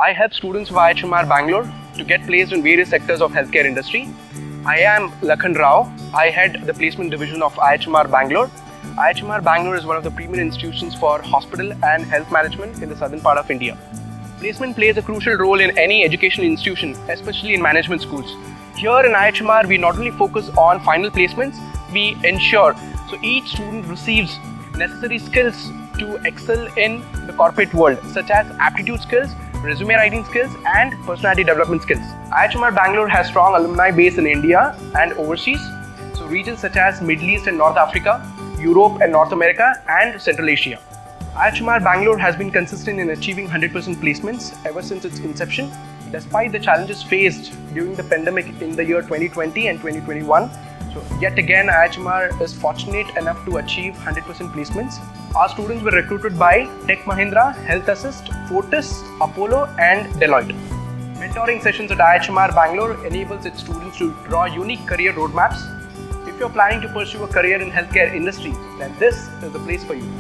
I help students of IIHMR Bangalore to get placed in various sectors of healthcare industry. I am Lakhan Rao. I head the placement division of IIHMR Bangalore. IIHMR Bangalore is one of the premier institutions for hospital and health management in the southern part of India. Placement plays a crucial role in any educational institution, especially in management schools. Here in IIHMR, we not only focus on final placements, we ensure so each student receives necessary skills to excel in the corporate world, such as aptitude skills, resume writing skills, and personality development skills. IIHMR Bangalore has strong alumni base in India and overseas, so regions such as Middle East and North Africa, Europe and North America, and Central Asia. IIHMR Bangalore has been consistent in achieving 100% placements ever since its inception, despite the challenges faced during the pandemic in the year 2020 and 2021. So yet again, IIHMR is fortunate enough to achieve 100% placements. Our students were recruited by Tech Mahindra, Health Asyst, Fortis, Apollo, and Deloitte. Mentoring sessions at IIHMR Bangalore enables its students to draw unique career roadmaps. If you're planning to pursue a career in healthcare industry, then this is the place for you.